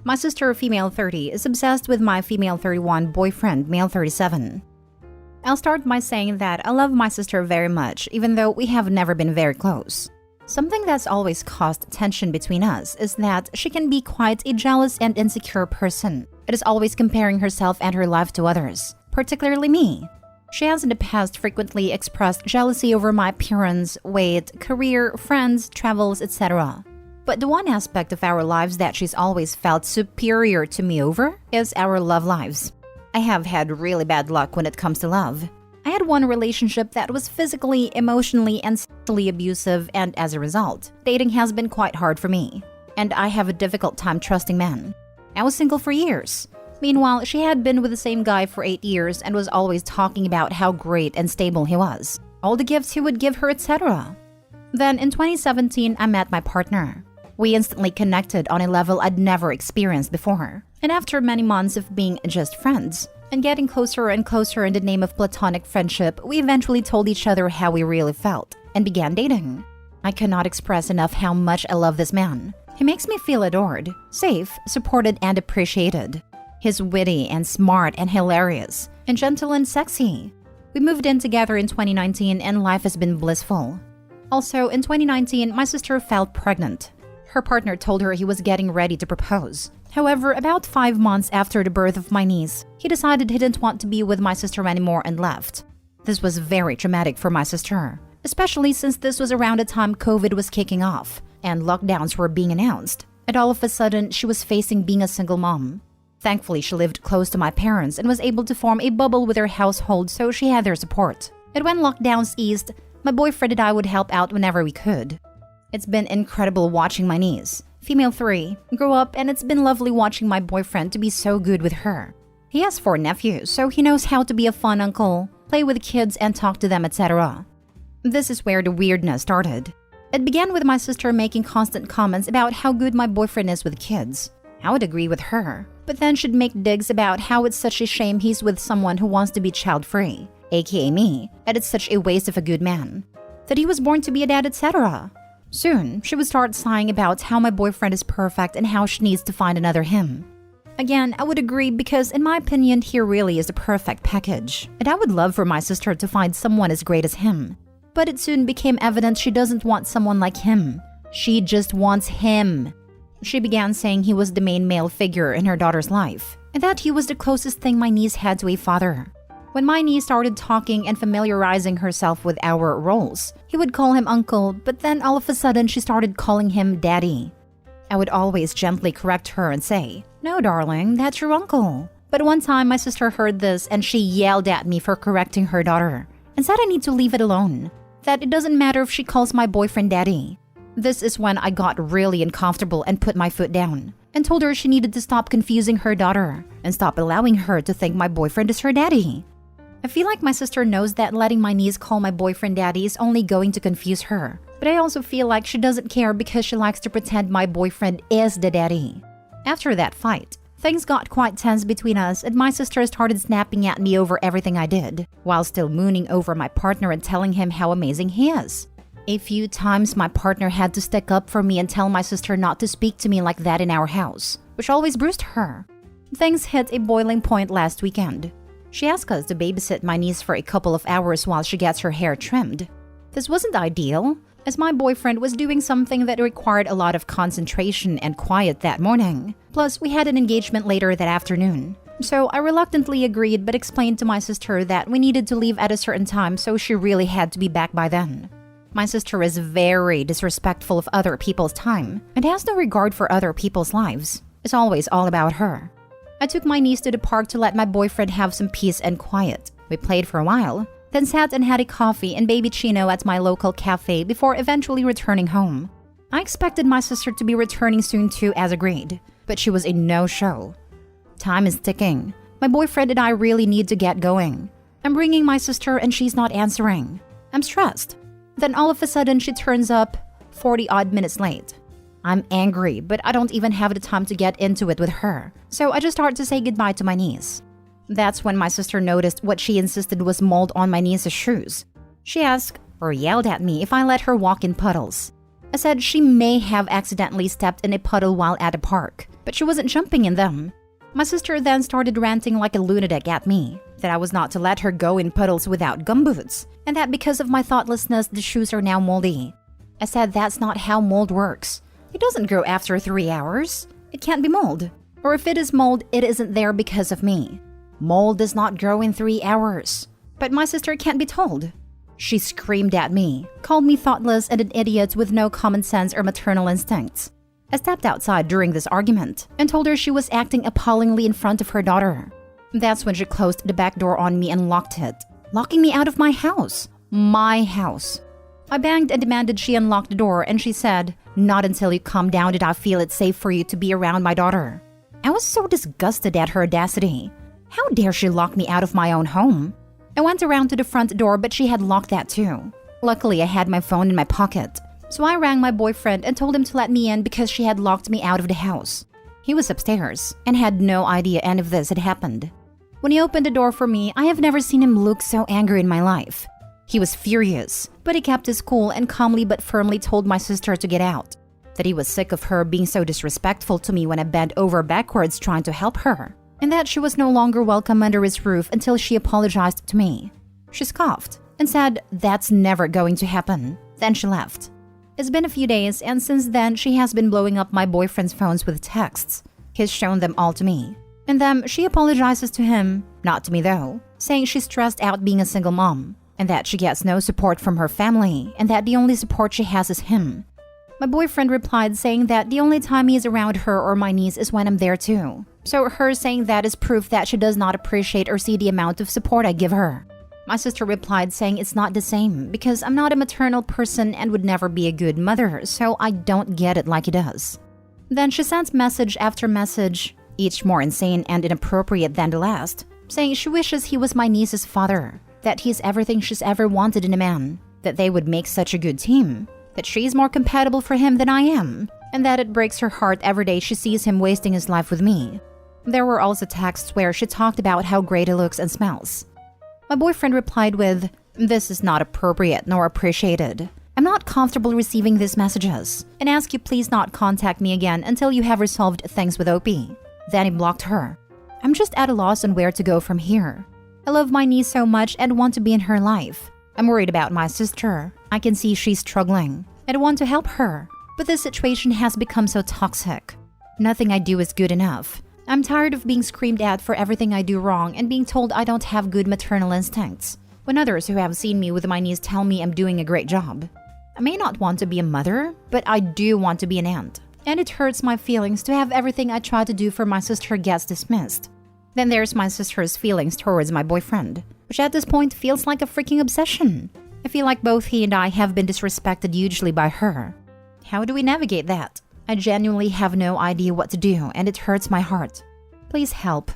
My sister, female 30, is obsessed with my female 31 boyfriend, male 37. I'll start by saying that I love my sister very much, even though we have never been very close. Something that's always caused tension between us is that she can be quite a jealous and insecure person. It is always comparing herself and her life to others, particularly me. She has in the past frequently expressed jealousy over my appearance, weight, career, friends, travels, etc. But the one aspect of our lives that she's always felt superior to me over is our love lives. I have had really bad luck when it comes to love. I had one relationship that was physically, emotionally, and sexually abusive, and as a result, dating has been quite hard for me. And I have a difficult time trusting men. I was single for years. Meanwhile, she had been with the same guy for 8 years and was always talking about how great and stable he was, all the gifts he would give her, etc. Then in 2017, I met my partner. We instantly connected on a level I'd never experienced before. And after many months of being just friends and getting closer and closer in the name of platonic friendship, we eventually told each other how we really felt and began dating. I cannot express enough how much I love this man. He makes me feel adored, safe, supported, and appreciated. He's witty and smart and hilarious, and gentle and sexy. We moved in together in 2019 and life has been blissful. Also, in 2019, my sister fell pregnant. Her partner told her he was getting ready to propose. However, about 5 months after the birth of my niece, he decided he didn't want to be with my sister anymore and left. This was very traumatic for my sister, especially since this was around the time COVID was kicking off and lockdowns were being announced. And all of a sudden, she was facing being a single mom. Thankfully, she lived close to my parents and was able to form a bubble with her household, so she had their support. And when lockdowns eased, my boyfriend and I would help out whenever we could. It's been incredible watching my niece, female 3, grow up, and it's been lovely watching my boyfriend to be so good with her. He has 4 nephews, so he knows how to be a fun uncle, play with kids and talk to them, etc. This is where the weirdness started. It began with my sister making constant comments about how good my boyfriend is with kids. I would agree with her, but then she'd make digs about how it's such a shame he's with someone who wants to be child-free, aka me, and it's such a waste of a good man, that he was born to be a dad, etc. Soon, she would start sighing about how my boyfriend is perfect and how she needs to find another him. Again, I would agree because in my opinion, he really is the perfect package, and I would love for my sister to find someone as great as him. But it soon became evident she doesn't want someone like him. She just wants him. She began saying he was the main male figure in her daughter's life, and that he was the closest thing my niece had to a father. When my niece started talking and familiarizing herself with our roles, he would call him uncle, but then all of a sudden she started calling him daddy. I would always gently correct her and say, "No, darling, that's your uncle." But one time my sister heard this and she yelled at me for correcting her daughter and said I need to leave it alone, that it doesn't matter if she calls my boyfriend daddy. This is when I got really uncomfortable and put my foot down and told her she needed to stop confusing her daughter and stop allowing her to think my boyfriend is her daddy. I feel like my sister knows that letting my niece call my boyfriend daddy is only going to confuse her, but I also feel like she doesn't care because she likes to pretend my boyfriend is the daddy. After that fight, things got quite tense between us and my sister started snapping at me over everything I did, while still mooning over my partner and telling him how amazing he is. A few times my partner had to stick up for me and tell my sister not to speak to me like that in our house, which always bruised her. Things hit a boiling point last weekend. She asked us to babysit my niece for a couple of hours while she gets her hair trimmed. This wasn't ideal, as my boyfriend was doing something that required a lot of concentration and quiet that morning. Plus, we had an engagement later that afternoon. So I reluctantly agreed but explained to my sister that we needed to leave at a certain time, so she really had to be back by then. My sister is very disrespectful of other people's time and has no regard for other people's lives. It's always all about her. I took my niece to the park to let my boyfriend have some peace and quiet. We played for a while, then sat and had a coffee and baby chino at my local cafe before eventually returning home. I expected my sister to be returning soon too as agreed, but she was a no-show. Time is ticking. My boyfriend and I really need to get going. I'm ringing my sister and she's not answering. I'm stressed. Then all of a sudden she turns up 40-odd minutes late. I'm angry, but I don't even have the time to get into it with her, so I just start to say goodbye to my niece. That's when my sister noticed what she insisted was mold on my niece's shoes. She asked or yelled at me if I let her walk in puddles. I said she may have accidentally stepped in a puddle while at a park, but she wasn't jumping in them. My sister then started ranting like a lunatic at me, that I was not to let her go in puddles without gumboots, and that because of my thoughtlessness the shoes are now moldy. I said that's not how mold works. It doesn't grow after 3 hours. It can't be mold. Or if it is mold, it isn't there because of me. Mold does not grow in 3 hours. But my sister can't be told. She screamed at me, called me thoughtless and an idiot with no common sense or maternal instincts. I stepped outside during this argument and told her she was acting appallingly in front of her daughter. That's when she closed the back door on me and locked it, locking me out of my house. My house. I banged and demanded she unlock the door, and she said, "Not until you calm down did I feel it safe for you to be around my daughter." I was so disgusted at her audacity. How dare she lock me out of my own home? I went around to the front door, but she had locked that too. Luckily, I had my phone in my pocket, so I rang my boyfriend and told him to let me in because she had locked me out of the house. He was upstairs and had no idea any of this had happened. When he opened the door for me, I have never seen him look so angry in my life. He was furious, but he kept his cool and calmly but firmly told my sister to get out, that he was sick of her being so disrespectful to me when I bent over backwards trying to help her, and that she was no longer welcome under his roof until she apologized to me. She scoffed and said, "That's never going to happen." Then she left. It's been a few days, and since then she has been blowing up my boyfriend's phones with texts. He's shown them all to me. In them, she apologizes to him, not to me though, saying she's stressed out being a single mom, and that she gets no support from her family, and that the only support she has is him. My boyfriend replied saying that the only time he is around her or my niece is when I'm there too. So her saying that is proof that she does not appreciate or see the amount of support I give her. My sister replied saying it's not the same because I'm not a maternal person and would never be a good mother, so I don't get it like he does. Then she sent message after message, each more insane and inappropriate than the last, saying she wishes he was my niece's father, that he's everything she's ever wanted in a man, that they would make such a good team, that she's more compatible for him than I am, and that it breaks her heart every day she sees him wasting his life with me. There were also texts where she talked about how great he looks and smells. My boyfriend replied with, "This is not appropriate nor appreciated. I'm not comfortable receiving these messages, and ask you please not contact me again until you have resolved things with Opie." Then he blocked her. I'm just at a loss on where to go from here. I love my niece so much and want to be in her life. I'm worried about my sister. I can see she's struggling, and I want to help her. But this situation has become so toxic. Nothing I do is good enough. I'm tired of being screamed at for everything I do wrong and being told I don't have good maternal instincts, when others who have seen me with my niece tell me I'm doing a great job. I may not want to be a mother, but I do want to be an aunt. And it hurts my feelings to have everything I try to do for my sister gets dismissed. Then there's my sister's feelings towards my boyfriend, which at this point feels like a freaking obsession. I feel like both he and I have been disrespected hugely by her. How do we navigate that? I genuinely have no idea what to do, and it hurts my heart. Please help.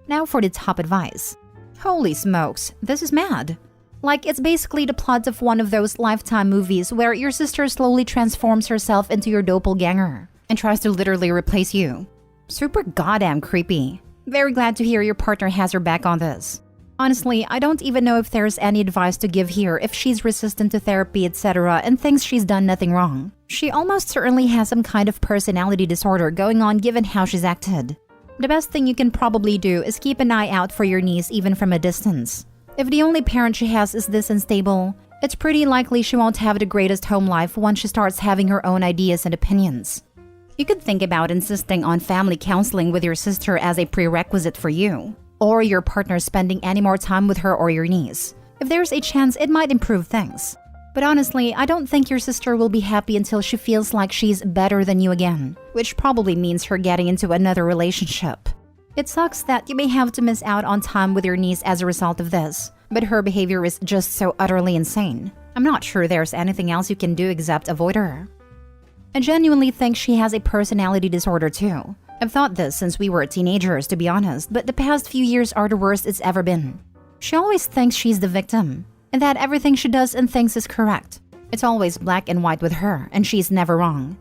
Now for the top advice. Holy smokes, this is mad. Like, it's basically the plot of one of those Lifetime movies where your sister slowly transforms herself into your doppelganger and tries to literally replace you. Super goddamn creepy. Very glad to hear your partner has her back on this. Honestly, I don't even know if there's any advice to give here if she's resistant to therapy, etc. and thinks she's done nothing wrong. She almost certainly has some kind of personality disorder going on given how she's acted. The best thing you can probably do is keep an eye out for your niece even from a distance. If the only parent she has is this unstable, it's pretty likely she won't have the greatest home life once she starts having her own ideas and opinions. You could think about insisting on family counseling with your sister as a prerequisite for you, or your partner spending any more time with her or your niece. If there's a chance, it might improve things. But honestly, I don't think your sister will be happy until she feels like she's better than you again, which probably means her getting into another relationship. It sucks that you may have to miss out on time with your niece as a result of this, but her behavior is just so utterly insane. I'm not sure there's anything else you can do except avoid her. I genuinely think she has a personality disorder too. I've thought this since we were teenagers, to be honest, but the past few years are the worst it's ever been. She always thinks she's the victim, and that everything she does and thinks is correct. It's always black and white with her, and she's never wrong.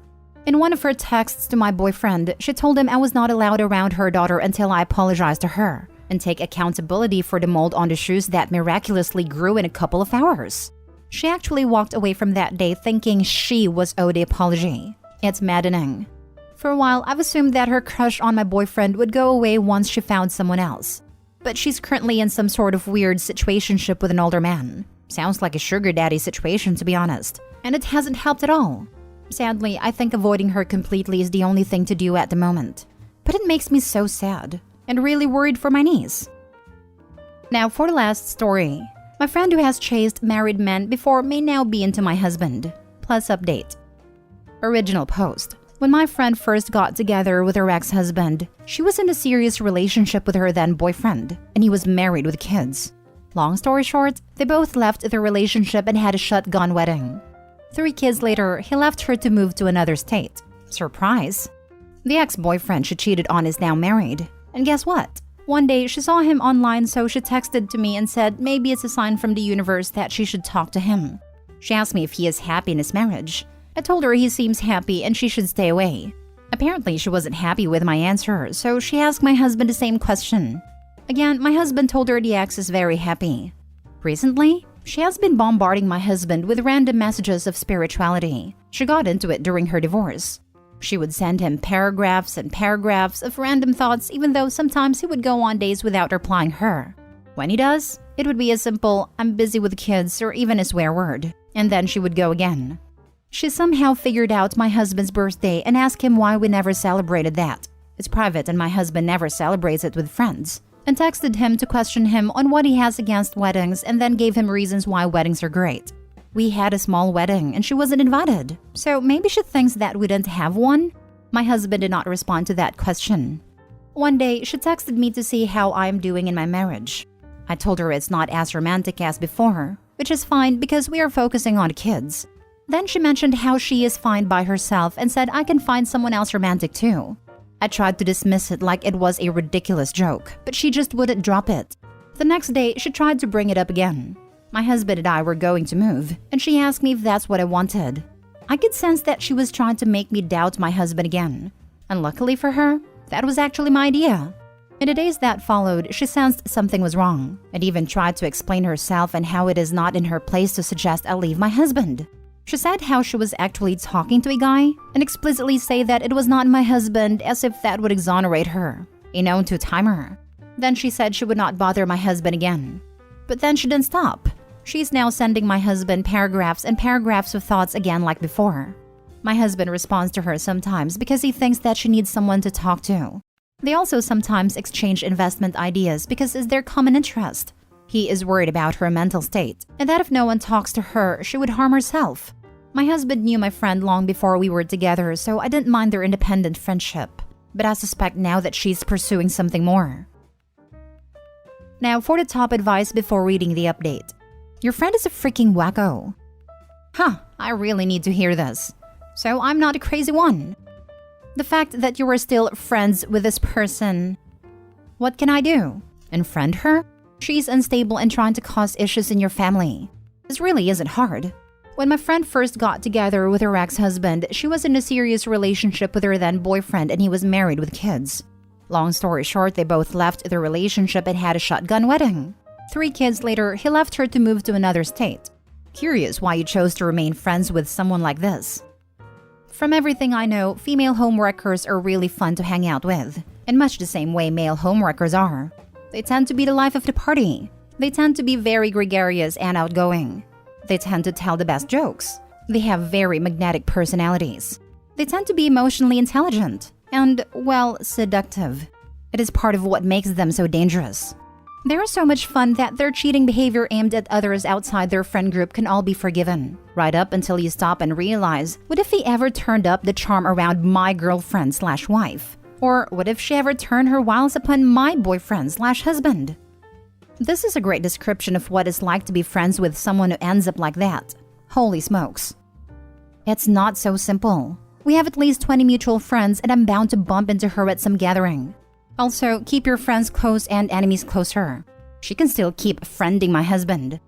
In one of her texts to my boyfriend, she told him I was not allowed around her daughter until I apologized to her and take accountability for the mold on the shoes that miraculously grew in a couple of hours. She actually walked away from that day thinking she was owed the apology. It's maddening. For a while, I've assumed that her crush on my boyfriend would go away once she found someone else. But she's currently in some sort of weird situationship with an older man. Sounds like a sugar daddy situation, to be honest. And it hasn't helped at all. Sadly, I think avoiding her completely is the only thing to do at the moment. But it makes me so sad and really worried for my niece. Now for the last story. My friend who has chased married men before may now be into my husband. Plus update. Original post. When my friend first got together with her ex-husband, she was in a serious relationship with her then boyfriend, and he was married with kids. Long story short, they both left their relationship and had a shotgun wedding. 3 kids later, he left her to move to another state. Surprise! The ex-boyfriend she cheated on is now married. And guess what? One day, she saw him online, so she texted to me and said maybe it's a sign from the universe that she should talk to him. She asked me if he is happy in his marriage. I told her he seems happy and she should stay away. Apparently, she wasn't happy with my answer, so she asked my husband the same question. Again, my husband told her the ex is very happy. Recently, she has been bombarding my husband with random messages of spirituality. She got into it during her divorce. She would send him paragraphs and paragraphs of random thoughts, even though sometimes he would go on days without replying her. When he does, it would be a simple, "I'm busy with kids," or even a swear word. And then she would go again. She somehow figured out my husband's birthday and asked him why we never celebrated that. It's private and my husband never celebrates it with friends. And texted him to question him on what he has against weddings and then gave him reasons why weddings are great. We had a small wedding and she wasn't invited, so maybe she thinks that we didn't have one? My husband did not respond to that question. One day, she texted me to see how I am doing in my marriage. I told her it's not as romantic as before, which is fine because we are focusing on kids. Then she mentioned how she is fine by herself and said I can find someone else romantic too. I tried to dismiss it like it was a ridiculous joke, but she just wouldn't drop it. The next day, she tried to bring it up again. My husband and I were going to move, and she asked me if that's what I wanted. I could sense that she was trying to make me doubt my husband again. And luckily for her, that was actually my idea. In the days that followed, she sensed something was wrong, and even tried to explain herself and how it is not in her place to suggest I leave my husband. She said how she was actually talking to a guy and explicitly say that it was not my husband, as if that would exonerate her, a known two-timer. Then she said she would not bother my husband again. But then she didn't stop. She's now sending my husband paragraphs and paragraphs of thoughts again like before. My husband responds to her sometimes because he thinks that she needs someone to talk to. They also sometimes exchange investment ideas because it's their common interest. He is worried about her mental state, and that if no one talks to her, she would harm herself. My husband knew my friend long before we were together, so I didn't mind their independent friendship. But I suspect now that she's pursuing something more. Now for the top advice before reading the update. Your friend is a freaking wacko. Huh, I really need to hear this. So I'm not a crazy one. The fact that you are still friends with this person. What can I do? Unfriend her? She's unstable and trying to cause issues in your family. This really isn't hard. When my friend first got together with her ex-husband, she was in a serious relationship with her then boyfriend and he was married with kids. Long story short, they both left their relationship and had a shotgun wedding. 3 kids later, he left her to move to another state. Curious why you chose to remain friends with someone like this. From everything I know, female homewreckers are really fun to hang out with, in much the same way male homewreckers are. They tend to be the life of the party. They tend to be very gregarious and outgoing. They tend to tell the best jokes. They have very magnetic personalities. They tend to be emotionally intelligent and, well, seductive. It is part of what makes them so dangerous. They are so much fun that their cheating behavior aimed at others outside their friend group can all be forgiven. Right up until you stop and realize, what if he ever turned up the charm around my girlfriend/wife? Or what if she ever turned her wiles upon my boyfriend/husband? This is a great description of what it's like to be friends with someone who ends up like that. Holy smokes. It's not so simple. We have at least 20 mutual friends and I'm bound to bump into her at some gathering. Also, keep your friends close and enemies closer. She can still keep friending my husband.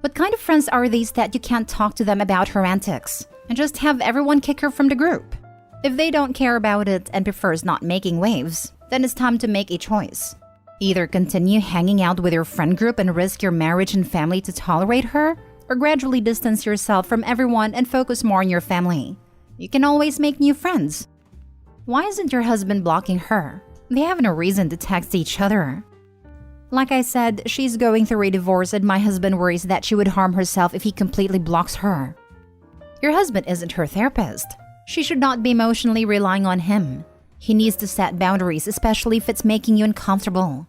What kind of friends are these that you can't talk to them about her antics and just have everyone kick her from the group? If they don't care about it and prefers not making waves, then it's time to make a choice. Either continue hanging out with your friend group and risk your marriage and family to tolerate her, or gradually distance yourself from everyone and focus more on your family. You can always make new friends. Why isn't your husband blocking her? They have no reason to text each other. Like I said, she's going through a divorce and my husband worries that she would harm herself if he completely blocks her. Your husband isn't her therapist. She should not be emotionally relying on him. He needs to set boundaries, especially if it's making you uncomfortable.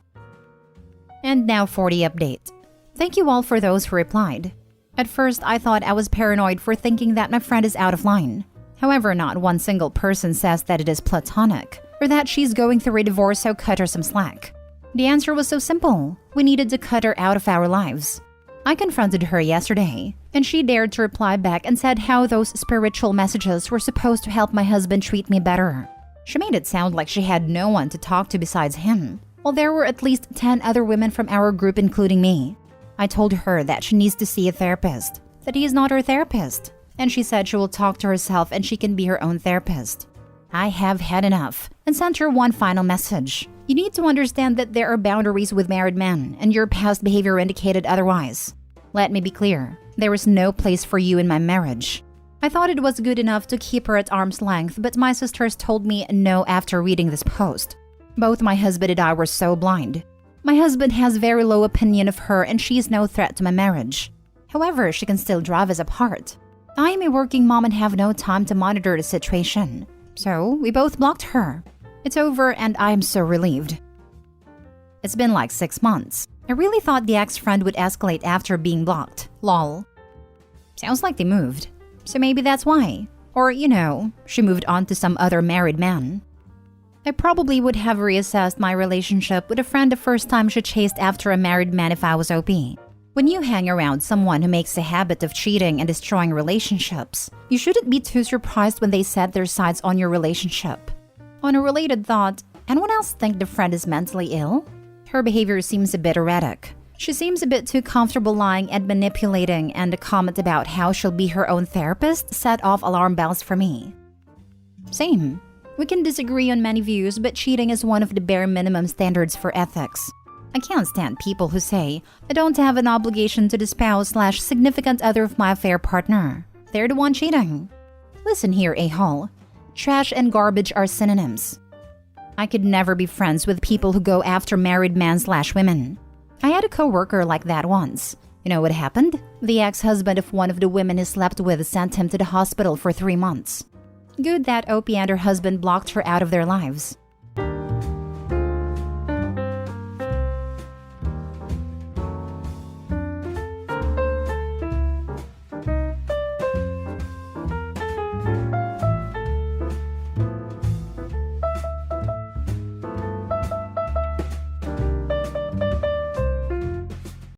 And now for the update. Thank you all for those who replied. At first, I thought I was paranoid for thinking that my friend is out of line. However, not one single person says that it is platonic, or that she's going through a divorce, so cut her some slack. The answer was so simple. We needed to cut her out of our lives. I confronted her yesterday, and she dared to reply back and said how those spiritual messages were supposed to help my husband treat me better. She made it sound like she had no one to talk to besides him, while there were at least 10 other women from our group including me. I told her that she needs to see a therapist, that he is not her therapist, and she said she will talk to herself and she can be her own therapist. I have had enough and sent her one final message. You need to understand that there are boundaries with married men, and your past behavior indicated otherwise. Let me be clear, there is no place for you in my marriage. I thought it was good enough to keep her at arm's length, but my sisters told me no after reading this post. Both my husband and I were so blind. My husband has very low opinion of her and she is no threat to my marriage. However, she can still drive us apart. I am a working mom and have no time to monitor the situation. So, we both blocked her. It's over and I am so relieved. It's been like 6 months. I really thought the ex-friend would escalate after being blocked. Lol. Sounds like they moved. So maybe that's why. Or, she moved on to some other married man. I probably would have reassessed my relationship with a friend the first time she chased after a married man if I was OP. When you hang around someone who makes a habit of cheating and destroying relationships, you shouldn't be too surprised when they set their sights on your relationship. On a related thought, anyone else think the friend is mentally ill? Her behavior seems a bit erratic. She seems a bit too comfortable lying and manipulating, and a comment about how she'll be her own therapist set off alarm bells for me. Same. We can disagree on many views, but cheating is one of the bare minimum standards for ethics. I can't stand people who say, I don't have an obligation to the spouse/significant other of my affair partner. They're the one cheating. Listen here, a-hole. Trash and garbage are synonyms. I could never be friends with people who go after married men/women. I had a coworker like that once. You know what happened? The ex-husband of one of the women he slept with sent him to the hospital for 3 months. Good that Opie and her husband blocked her out of their lives.